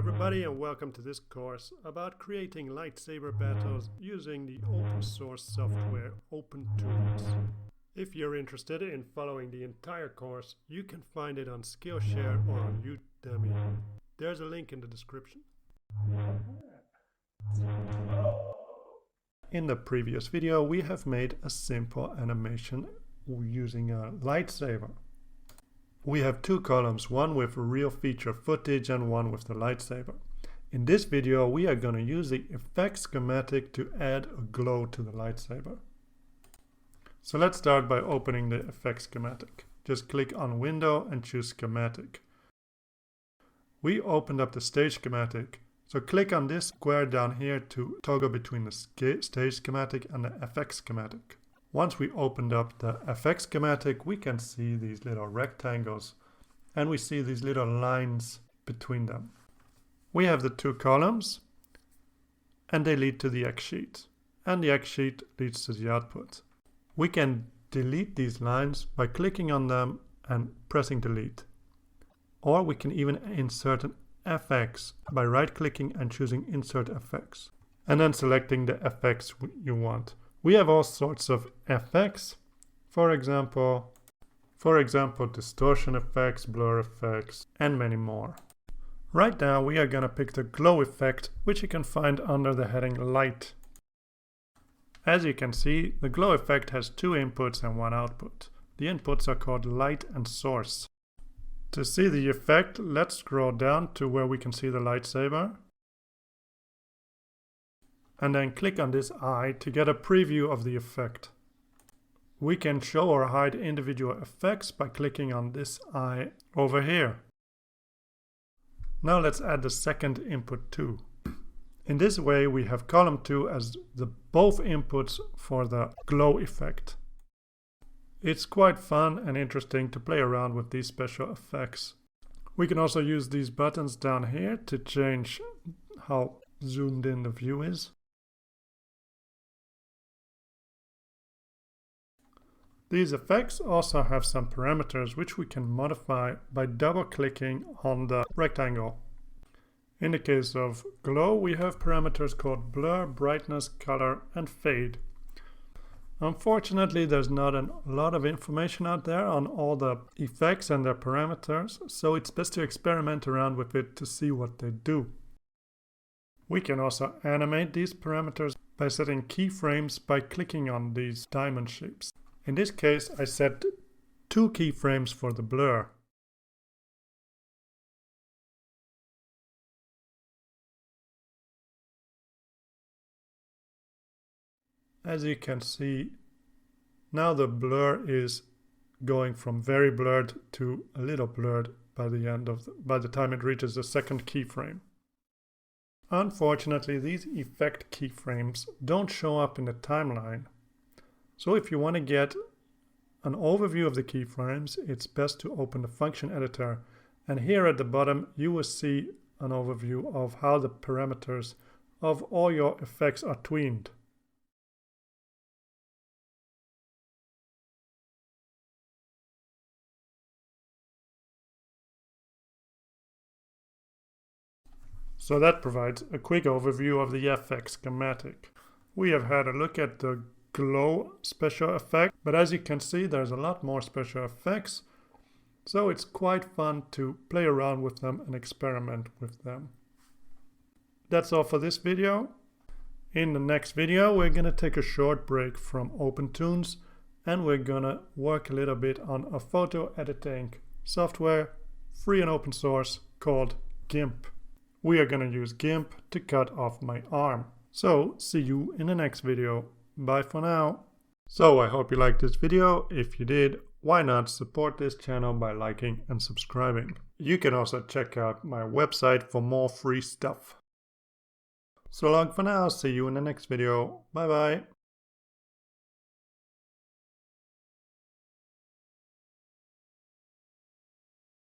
everybody, and welcome to this course about creating lightsaber battles using the open source software Opentoonz. If you're interested in following the entire course, you can find it on Skillshare or on Udemy. There's a link in the description. In the previous video, we have made a simple animation using a lightsaber. We have two columns, one with real feature footage and one with the lightsaber. In this video, we are going to use the effect schematic to add a glow to the lightsaber. So let's start by opening the effect schematic. Just click on Window and choose Schematic. We opened up the stage schematic. So click on this square down here to toggle between the stage schematic and the effect schematic. Once we opened up the effect schematic, we can see these little rectangles and we see these little lines between them. We have the two columns and they lead to the X sheet, and the X sheet leads to the output. We can delete these lines by clicking on them and pressing delete. Or we can even insert an FX by right clicking and choosing insert FX and then selecting the FX you want. We have all sorts of effects, for example, distortion effects, blur effects, and many more. Right now we are going to pick the glow effect, which you can find under the heading Light. As you can see, the glow effect has two inputs and one output. The inputs are called light and source. To see the effect, let's scroll down to where we can see the lightsaber. And then click on this eye to get a preview of the effect. We can show or hide individual effects by clicking on this eye over here. Now let's add the second input too. In this way we have column 2 as the both inputs for the glow effect. It's quite fun and interesting to play around with these special effects. We can also use these buttons down here to change how zoomed in the view is. These effects also have some parameters which we can modify by double-clicking on the rectangle. In the case of glow, we have parameters called blur, brightness, color, and fade. Unfortunately, there's not a lot of information out there on all the effects and their parameters, so it's best to experiment around with it to see what they do. We can also animate these parameters by setting keyframes by clicking on these diamond shapes. In this case, I set 2 keyframes for the blur. As you can see, now the blur is going from very blurred to a little blurred by the time it reaches the second keyframe. Unfortunately, these effect keyframes don't show up in the timeline. So if you want to get an overview of the keyframes, it's best to open the function editor, and here at the bottom you will see an overview of how the parameters of all your effects are tweened. So that provides a quick overview of the effect schematic. We have had a look at the glow special effect, but as you can see there's a lot more special effects, so it's quite fun to play around with them and experiment with them. That's all for this video. In the next video we're gonna take a short break from Opentoonz and we're gonna work a little bit on a photo editing software, free and open source, called GIMP. We are gonna use GIMP to cut off my arm. So see you in the next video. Bye for now. So I hope you liked this video. If you did, why not support this channel by liking and subscribing. You can also check out my website for more free stuff. So long for now. See you in the next video. Bye bye.